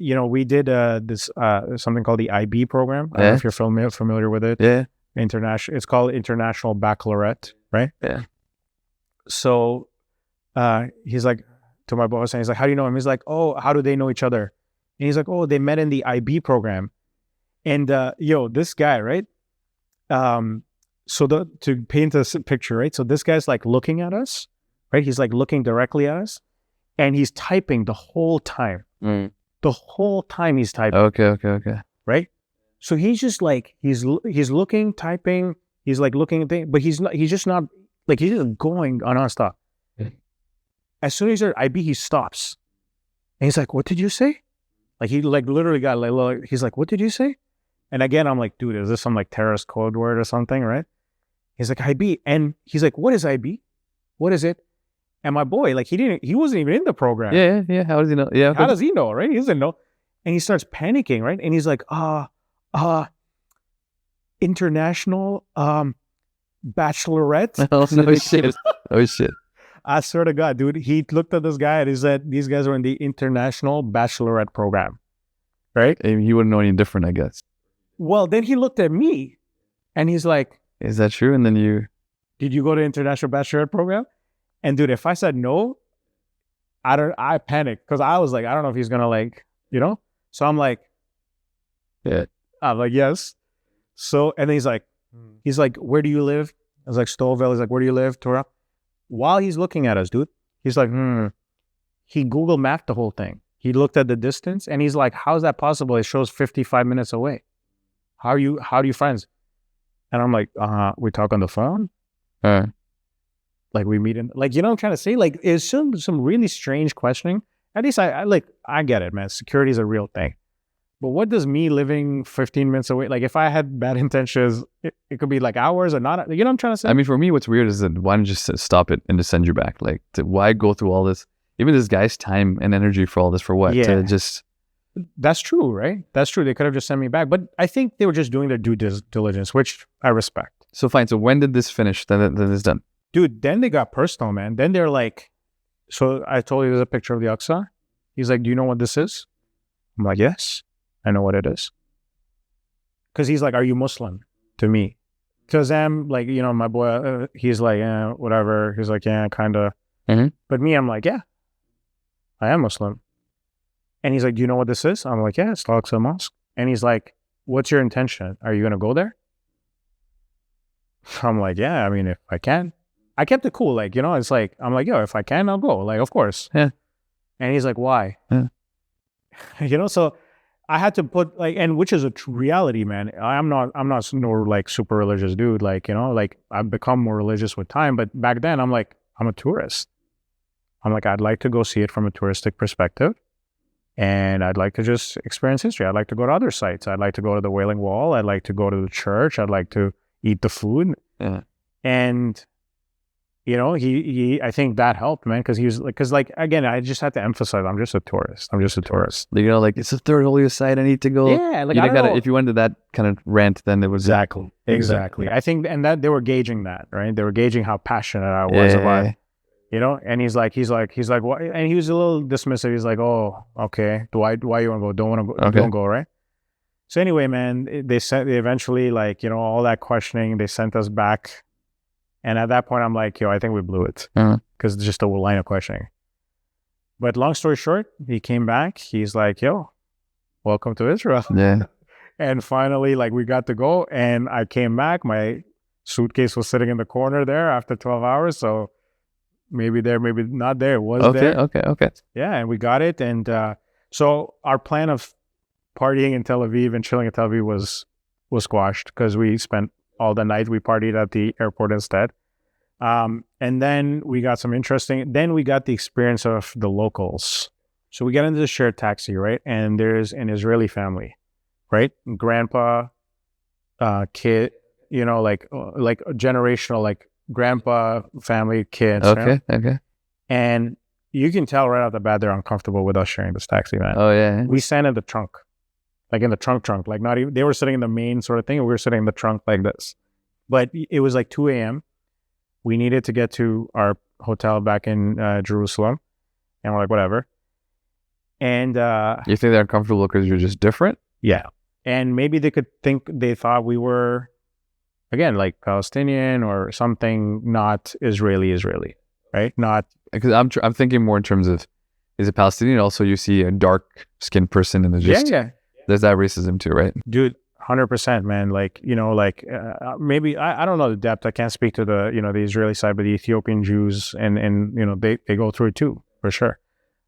you know, we did this something called the IB program. I don't know if you're familiar with it. Yeah. International. It's called International Baccalaureate, right? Yeah. So he's like, to my boss, and he's like, how do you know him? He's like, oh, how do they know each other? And he's like, oh, they met in the IB program. And this guy, right? So to paint a picture, right? So this guy's like looking at us, right? He's like looking directly at us, and he's typing the whole time. The whole time he's typing. Okay. Right? So he's just like, he's looking, typing, he's like looking at things, but he's just going on nonstop. As soon as he's at IB, he stops. And he's like, what did you say? Like, he like literally got like, he's like, what did you say? And again, I'm like, dude, is this some like terrorist code word or something, right? He's like, IB. And he's like, what is IB? What is it? And my boy, like, he wasn't even in the program. Yeah. How does he know? Yeah. How does he know, right? He doesn't know. And he starts panicking, right? And he's like, international bachelorette. Oh shit. I swear to God, dude, he looked at this guy and he said, these guys are in the international bachelorette program, right? And he wouldn't know any different, I guess. Well, then he looked at me and he's like, is that true? And then did you go to international bachelorette program? And dude, if I said no, I panicked because I was like, I don't know if he's going to like, you know? So I'm like, yeah. I'm like, yes. So, and then he's like, where do you live? I was like, Stouffville. He's like, where do you live? Torah. While he's looking at us, dude, he's like, he Google mapped the whole thing. He looked at the distance and he's like, how is that possible? It shows 55 minutes away. How are you friends? And I'm like, we talk on the phone. Like we meet in, like, you know what I'm trying to say? Like, it's some really strange questioning. At least I get it, man. Security is a real thing. But what does me living 15 minutes away, like if I had bad intentions, it could be like hours or not, you know what I'm trying to say? I mean, for me, what's weird is that why don't you just stop it and just send you back? Like, why go through all this? Even this guy's time and energy for all this for what? Yeah. To just... That's true, right? That's true. They could have just sent me back. But I think they were just doing their due diligence, which I respect. So fine. So when did this finish? Then it's done. Dude, then they got personal, man. Then they're like, so I told you there's a picture of the Aqsa. He's like, do you know what this is? I'm like, yes, I know what it is. Because he's like, are you Muslim? To me. Because I'm like, you know, my boy, he's like, yeah, whatever. He's like, yeah, kind of. Mm-hmm. But me, I'm like, yeah, I am Muslim. And he's like, do you know what this is? I'm like, yeah, it's Al-Aqsa Mosque. And he's like, what's your intention? Are you going to go there? I'm like, yeah, I mean, if I can. I kept it cool. Like, you know, it's like, I'm like, yo, if I can, I'll go. Like, of course. Yeah. And he's like, why? Yeah. You know, so I had to put like, and which is a reality, man. I'm not no like super religious dude. Like, you know, like I've become more religious with time. But back then I'm like, I'm a tourist. I'm like, I'd like to go see it from a touristic perspective. And I'd like to just experience history. I'd like to go to other sites. I'd like to go to the Wailing Wall. I'd like to go to the church. I'd like to eat the food. Yeah. And, you know, he I think that helped, man. Because he was like, again, I just had to emphasize, I'm just a tourist. You know, like, it's the third holiest site. I need to go. Yeah. Like, if you went to that kind of rant, then it was. Exactly. I think, and that they were gauging that, right? They were gauging how passionate I was about it. You know, and he's like, what? And he was a little dismissive. He's like, oh, okay. Why you want to go? Don't want to go. Okay. Don't go, right? So anyway, man, they eventually, like, you know, all that questioning, they sent us back. And at that point, I'm like, yo, I think we blew it. Because it's just a line of questioning. But long story short, he came back. He's like, yo, welcome to Israel. Yeah. And finally, like, we got to go. And I came back. My suitcase was sitting in the corner there after 12 hours. So maybe there, maybe not there. It was Okay, there. okay. Yeah, and we got it. And so our plan of partying in Tel Aviv and chilling in Tel Aviv was squashed because we spent all the night. We partied at the airport instead. And then we got then we got the experience of the locals. So we get into the shared taxi, right? And there's an Israeli family, right? Grandpa, kid, like generational, like grandpa, family, kids. Okay, okay. And you can tell right off the bat they're uncomfortable with us sharing this taxi, man. Oh yeah. We sat in the trunk, like in the trunk, like not even, they were sitting in the main sort of thing, and we were sitting in the trunk like this. But it was like 2 a.m. We needed to get to our hotel back in Jerusalem, and we're like, whatever. And you think they're uncomfortable because you're just different? Yeah. And maybe they thought we were, again, like Palestinian or something, not Israeli, right? Not, because I'm thinking more in terms of, is it Palestinian? Also, you see a dark skinned person and there's that racism too, right? Dude, 100%, man. Like, maybe I don't know the depth. I can't speak to the the Israeli side, but the Ethiopian Jews and they go through it too, for sure.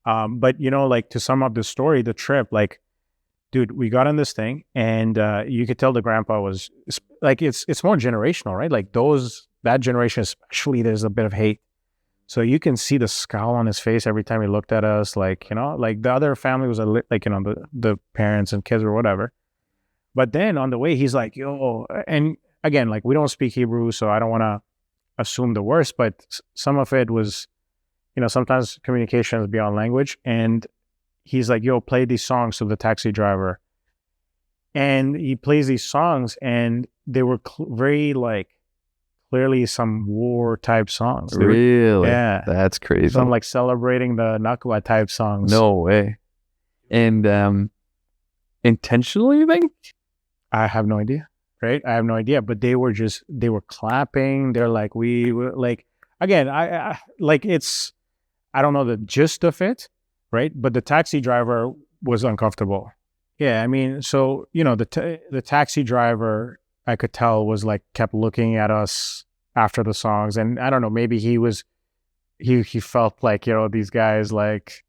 But like, to sum up the story, the trip, like, dude, we got on this thing, and you could tell the grandpa was like, it's more generational, right? Like that generation especially, there's a bit of hate. So you can see the scowl on his face every time he looked at us, like, like the other family was like, the parents and kids or whatever. But then on the way, he's like, yo, and again, like, we don't speak Hebrew, so I don't want to assume the worst, but some of it was, sometimes communication is beyond language. And he's like, yo, play these songs to the taxi driver. And he plays these songs, and they were very, like, clearly some war type songs. Really? Yeah. That's crazy. Some like celebrating the Nakba type songs. No way. And intentionally, you think? I have no idea. Right? I have no idea. But they were clapping. They're like, we were like, again, I like, it's, I don't know the gist of it, right? But the taxi driver was uncomfortable. Yeah, I mean, so, the taxi driver, I could tell, was like, kept looking at us after the songs. And I don't know, maybe he felt like, these guys, like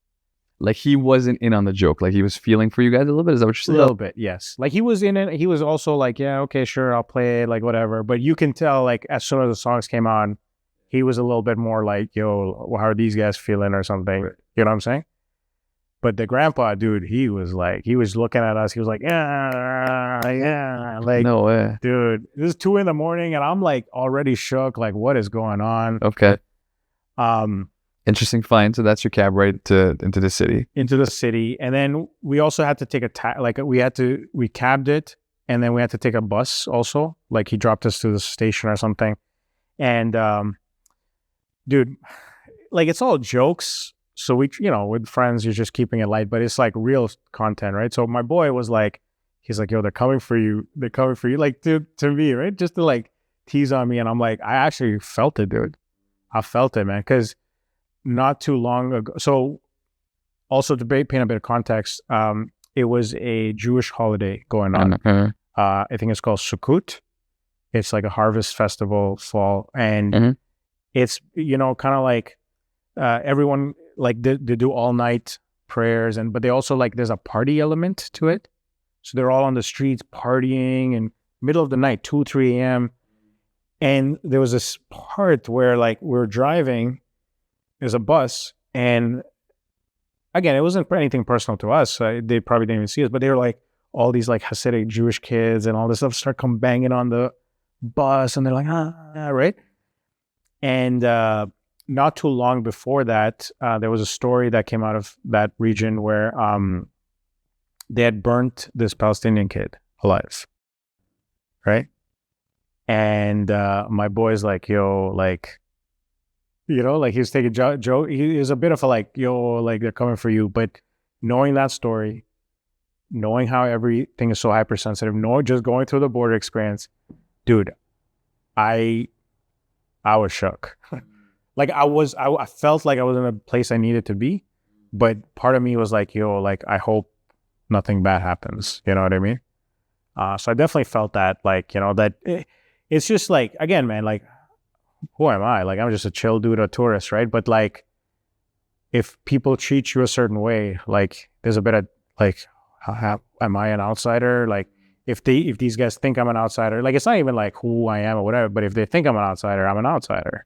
he wasn't in on the joke. Like, he was feeling for you guys a little bit. Is that what you're saying? A little bit, yes. Like, he was in it. He was also like, yeah, okay, sure, I'll play it, like, whatever. But you can tell, like, as soon as the songs came on, he was a little bit more like, yo, how are these guys feeling or something? Right. You know what I'm saying? But the grandpa, dude, he was looking at us. He was like, yeah. Like, no way. Dude, this is 2 a.m. and I'm like already shook. Like, what is going on? Okay. Interesting find. So that's your cab ride into the city. Into the city. And then we also had to take we cabbed it, and then we had to take a bus also. Like, he dropped us to the station or something. And dude, like, it's all jokes. So we, with friends, you're just keeping it light, but it's like real content, right? So my boy was like, he's like, yo, they're coming for you. They're coming for you. Like, to me, right? Just to like tease on me. And I'm like, I actually felt it, dude. I felt it, man. Because not too long ago. So also, to paint a bit of context, it was a Jewish holiday going on. I think it's called Sukkot. It's like a harvest festival, fall. And it's, kind of like everyone, like, they do all night prayers, but they also, like, there's a party element to it. So they're all on the streets partying, and middle of the night, 2, 3 a.m. And there was this part where, like, we're driving, there's a bus, and again, it wasn't anything personal to us. They probably didn't even see us, but they were like, all these like Hasidic Jewish kids and all this stuff start come banging on the bus, and they're like, right? And not too long before that, there was a story that came out of that region where they had burnt this Palestinian kid alive, right? And my boy's like, yo, like, like, he was taking Joe. He was a bit of a like, yo, like, they're coming for you. But knowing that story, knowing how everything is so hypersensitive, just going through the border experience, dude, I was shook. Like, I felt like I was in a place I needed to be, but part of me was like, yo, like, I hope nothing bad happens. You know what I mean? So I definitely felt that, like, that it's just like, again, man, like, who am I? Like, I'm just a chill dude, a tourist, right? But like, if people treat you a certain way, like there's a bit of like, am I an outsider? Like, if these guys think I'm an outsider, like it's not even like who I am or whatever, but if they think I'm an outsider, I'm an outsider,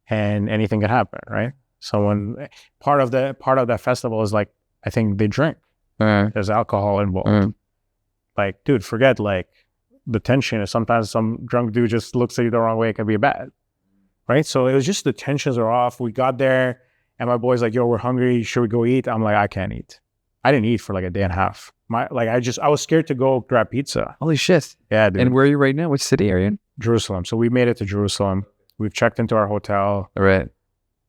and anything can happen, right? Someone part of that festival is like, I think they drink. There's alcohol involved. Like, dude, forget like the tension is sometimes some drunk dude just looks at you the wrong way. It can be bad, right? So it was just the tensions are off. We got there, and my boy's like, "Yo, we're hungry. Should we go eat?" I'm like, "I can't eat. I didn't eat for like a day and a half. I was scared to go grab pizza. Holy shit. Yeah, dude. And where are you right now? Which city are you in? Jerusalem. So we made it to Jerusalem. We've checked into our hotel. All right.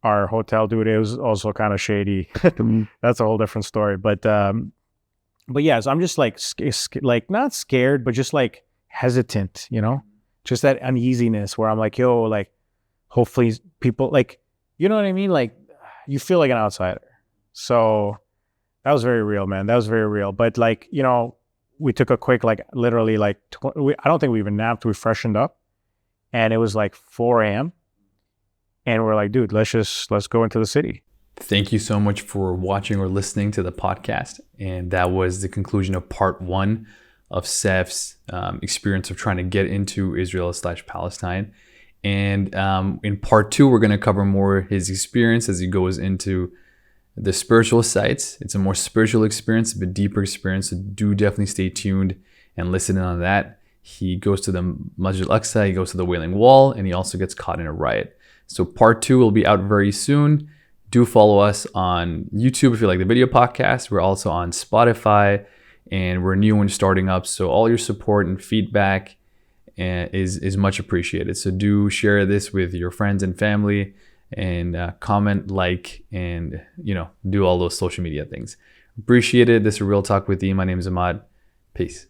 Our hotel dude, it was also kind of shady. That's a whole different story. But yeah, so I'm just like, like not scared, but just like hesitant, you know, just that uneasiness where I'm like, yo, like, hopefully people like, you know what I mean? Like, you feel like an outsider. So that was very real, man. That was very real. But like, you know, we took a quick, like literally like, I don't think we even napped. We freshened up, and it was like 4 a.m. And we're like, dude, let's go into the city. Thank you so much for watching or listening to the podcast. And that was the conclusion of part 1 of Seth's experience of trying to get into Israel/Palestine. And in part 2, we're going to cover more his experience as he goes into the spiritual sites. It's a more spiritual experience, a bit deeper experience. So do definitely stay tuned and listen in on that. He goes to the Masjid al-Aqsa, he goes to the Wailing Wall, and he also gets caught in a riot. So part 2 will be out very soon. Do follow us on YouTube if you like the video podcast. We're also on Spotify, and we're new and starting up. So all your support and feedback is much appreciated. So do share this with your friends and family, and comment, like, and do all those social media things. Appreciate it. This is Real Talk with E. My name is Ahmad. Peace.